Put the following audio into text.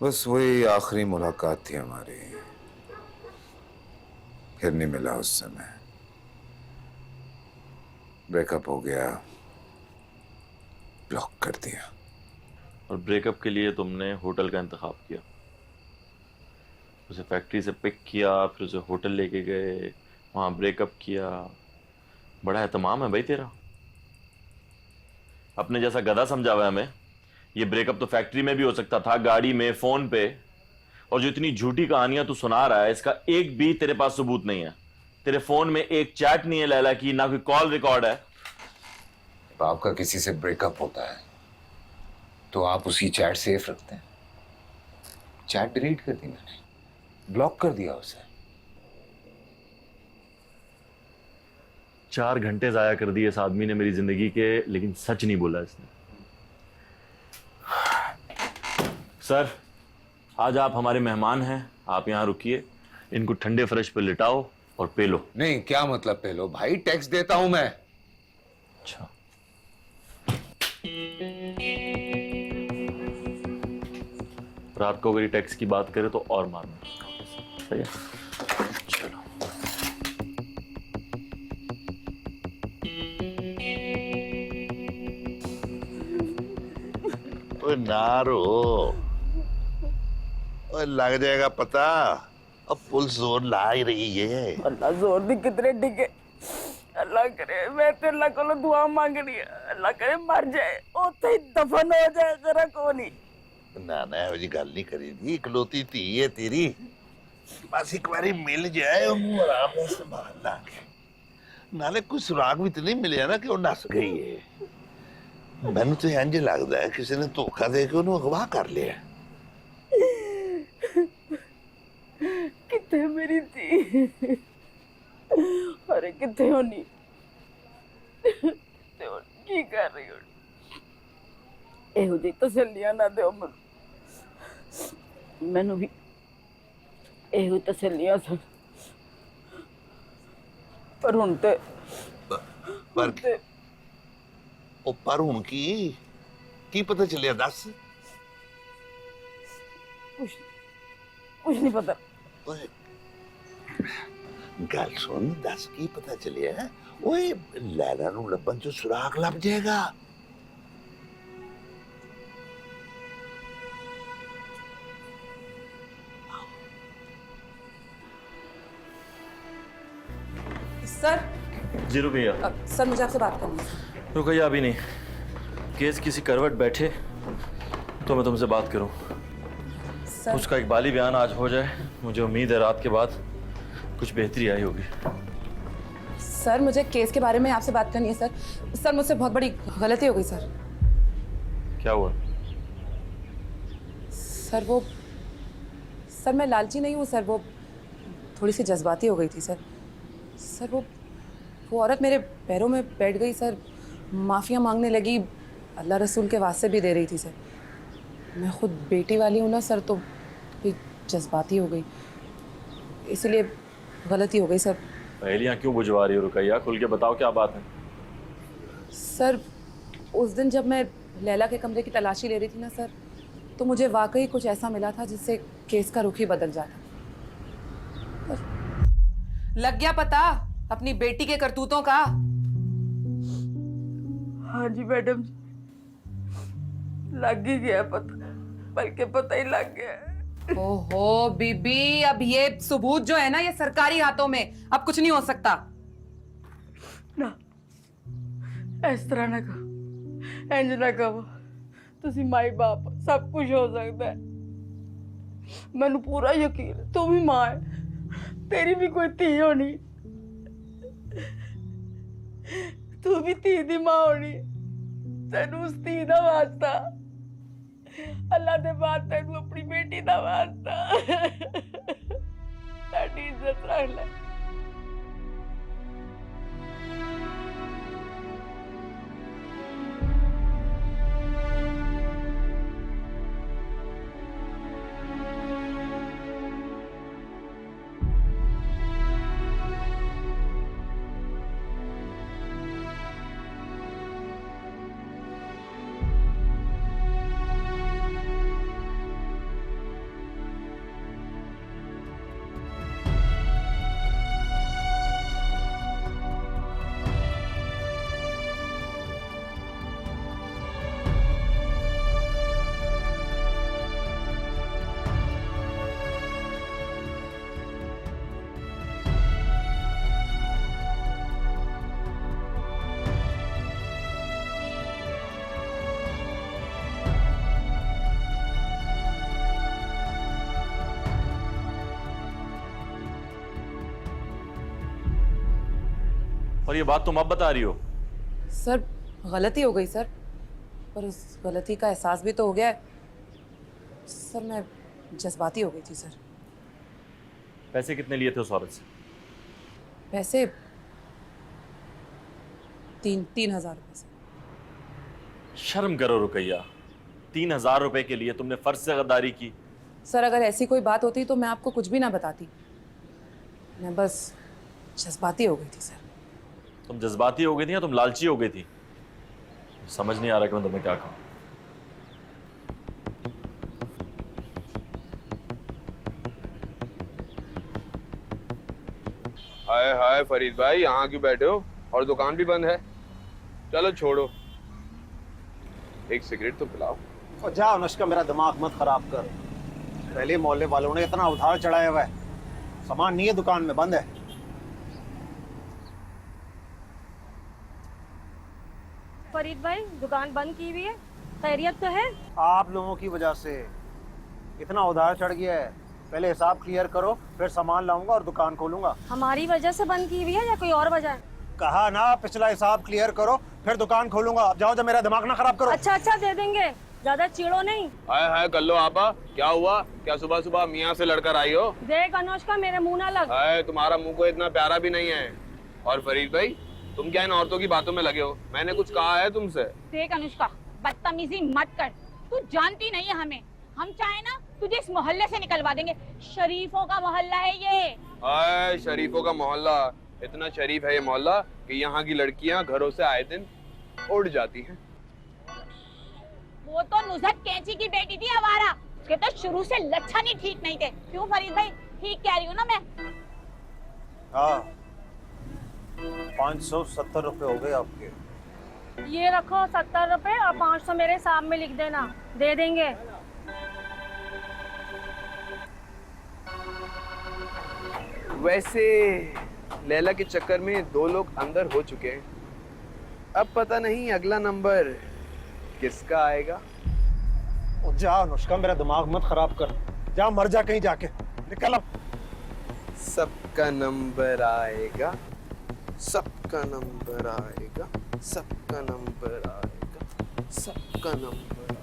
बस वही आखिरी मुलाकात थी हमारी, फिर नहीं मिला उस समय। ब्रेकअप हो गया, ब्लॉक कर दिया। और ब्रेकअप के लिए तुमने होटल का इंतखाब किया, उसे फैक्ट्री से पिक किया, फिर उसे होटल लेके गए, वहां ब्रेकअप किया। बड़ा एहतमाम है भाई तेरा। अपने जैसा गधा समझा हुआ है हमें। ये ब्रेकअप तो फैक्ट्री में भी हो सकता था, गाड़ी में, फोन पे। और जो इतनी झूठी कहानियां तू सुना रहा है, इसका एक भी तेरे पास सबूत नहीं है। तेरे फोन में एक चैट नहीं है लैला की, ना कोई कॉल रिकॉर्ड है। जब आपका किसी से ब्रेकअप होता है तो आप उसी चैट सेफ रखते हैं। चैट डिलीट कर दी मैंने, ब्लॉक कर दिया उसे। 4 घंटे जाया कर दिए इस आदमी ने मेरी जिंदगी के, लेकिन सच नहीं बोला इसने। सर, आज आप हमारे मेहमान हैं, आप यहां रुकिए, इनको ठंडे फ्रेश पे लिटाओ और पे लो। नहीं, क्या मतलब पे लो भाई, टैक्स देता हूं मैं। अच्छा, रात को अगर ये टैक्स की बात करे तो और मारना। सही है, चलो। ओए ना रो, ओए लग जाएगा पता। अब पुलिस जोर ला ही रही है। अल्लाह जोर दी कितने डिगे। अल्लाह करे, मैं तो अल्लाह को दुआ मांग रही है, अल्लाह करे मर जाए, उत्थे ही दफन हो जाए, करा को नहीं। ना ना ਇਹੋ जी गल नहीं करी थी, इकलौती धी है तेरी। बस एक बारी मिल जाए ਉਹਨੂੰ आराम ਨਾਲ संभाल लांगे। नाले कोई सुराग भी तो नहीं मिले ना कि वो नस गई है। मैनू तो इंज लगदा है किसी ने धोखा दे के ਉਹਨੂੰ अगवा कर लिया। किथे मेरी थी, अरे किथे होनी, की कर रही हो? ਇਹੋ ਜਿਹੀ ਤਸੱਲੀਆਂ ਨਾ ਦਿਓ ਮੈਨੂੰ, ਮੈਨੂੰ ਵੀ ਇਹੋ ਤਸੱਲੀਆਂ ਸਨ। ਪਰ ਹੁਣ ਤੇ पर ਉਹ ਪਰ ਹੁਣ ਕੀ ਪਤਾ ਚੱਲਿਆ ਦੱਸ। कुछ नहीं पता। ਓਏ ਗੱਲ ਸੁਣ, ਦੱਸ ਕੀ ਪਤਾ ਚੱਲਿਆ। ਓਏ ਲੈਲਾ ਨੂੰ ਲੱਭਣ ਚ ਸੁਰਾਗ ਲੱਭ ਜਾਏਗਾ। सर। जी रुकैया। सर मुझे आपसे बात करनी है। रुकैया अभी नहीं, केस किसी करवट बैठे तो मैं तुमसे बात करूं। सर, उसका इकबाली बयान आज हो जाए, मुझे उम्मीद है रात के बाद कुछ बेहतरी आई होगी। सर मुझे केस के बारे में आपसे बात करनी है सर। सर मुझसे बहुत बड़ी गलती हो गई सर। क्या हुआ? सर मैं लालची नहीं हूँ सर, वो थोड़ी सी जज्बाती हो गई थी सर। सर वो औरत मेरे पैरों में बैठ गई सर, माफ़िया मांगने लगी, अल्लाह रसूल के वास्ते भी दे रही थी सर। मैं खुद बेटी वाली हूँ ना सर, तो फिर जज्बाती हो गई, इसलिए गलती हो गई सर। पहेलियां क्यों बुझवा रही हो रुकैया? खुल के बताओ क्या बात है। सर उस दिन जब मैं लैला के कमरे की तलाशी ले रही थी ना सर, तो मुझे वाकई कुछ ऐसा मिला था जिससे केस का रुख ही बदल जाता। लग गया पता अपनी बेटी के करतूतों का? हाँ जी मैडम जी, लग ही गया पता, बल्कि पता ही लग गया। ओहो बीबी, अब ये सबूत जो है ना, ये सरकारी हाथों में, अब कुछ नहीं हो सकता ना। इस तरह ना कहो, इंज ना कहो, तुसी माई बाप, सब कुछ हो सकता है। मैनू पूरा यकीन है, तू भी मां है, तेरी भी कोई धी होनी, तू भी धी दी मां होनी। तेनू उस धी दा वास्ता, अल्लाह दे बाद तेनू अपनी बेटी दा वास्ता, साडी इज्जत रख ले। और ये बात तुम अब बता रही हो? सर गलती हो गई सर, पर उस गलती का एहसास भी तो हो गया है। सर मैं जज्बाती हो गई थी सर। पैसे कितने लिए थे उस औरत से? पैसे 3,000 रुपये सर। शर्म करो रुकैया, 3,000 रुपए के लिए तुमने फर्ज से गद्दारी की। सर अगर ऐसी कोई बात होती तो मैं आपको कुछ भी ना बताती, मैं बस जज्बाती हो गई थी सर। तुम जज्बाती हो गई थी या तुम लालची हो गई थी? समझ नहीं आ रहा कि मैं तुम्हें क्या कहूं। हाय हाय फरीद भाई, यहाँ क्यों बैठे हो? और दुकान भी बंद है। चलो छोड़ो, एक सिगरेट तो पिलाओ। और जा अनुष्का, मेरा दिमाग मत खराब कर। पहले मोहल्ले वालों ने इतना उधार चढ़ाया हुआ है, सामान नहीं है दुकान में, बंद है। फरीद भाई दुकान बंद की हुई है, खैरियत तो है? आप लोगों की वजह से इतना उधार चढ़ गया है। पहले हिसाब क्लियर करो, फिर सामान लाऊंगा और दुकान खोलूंगा। हमारी वजह से बंद की हुई है या कोई और वजह है? कहा ना, पिछला हिसाब क्लियर करो फिर दुकान खोलूंगा। अब जाओ, जब मेरा दिमाग ना खराब करो। अच्छा अच्छा दे देंगे, ज्यादा चिड़ो नहीं। हाय हाय कर लो आपा, क्या हुआ? क्या सुबह सुबह मियाँ से लड़कर आई हो? देख अनुष्का, मेरे मुंह ना लग। हाय, तुम्हारा मुंह को इतना प्यारा भी नहीं है। और फरीद भाई, तुम क्या इन औरतों की बातों में लगे हो? मैंने कुछ कहा है तुमसे? देख अनुष्का, बदतमीजी मत कर, तू जानती नहीं है हमें। हम चाहे ना तुझे इस मोहल्ले से निकलवा देंगे, शरीफों का मोहल्ला है ये। हाय, शरीफों का मोहल्ला? इतना शरीफ है ये मोहल्ला कि यहाँ की लड़कियाँ घरों से आए दिन उड़ जाती हैं। वो तो नुजत कैंची की बेटी थी हमारा, उसके तो शुरू से लक्षण ही ठीक नहीं थे। क्यों फरीद भाई, ठीक कह रही हूँ ना मैं? हाँ, 570 रुपए हो गए आपके। ये रखो 70 रुपए और 500 मेरे हिसाब में लिख देना, दे देंगे। वैसे लैला के चक्कर में 2 लोग अंदर हो चुके हैं। अब पता नहीं अगला नंबर किसका आएगा। और जा अनुष्का, मेरा दिमाग मत खराब कर। जा मर जा कहीं जाके, निकल अब। सबका नंबर आएगा, सबका नंबर आएगा, सबका नंबर आएगा, सबका नंबर आएगा।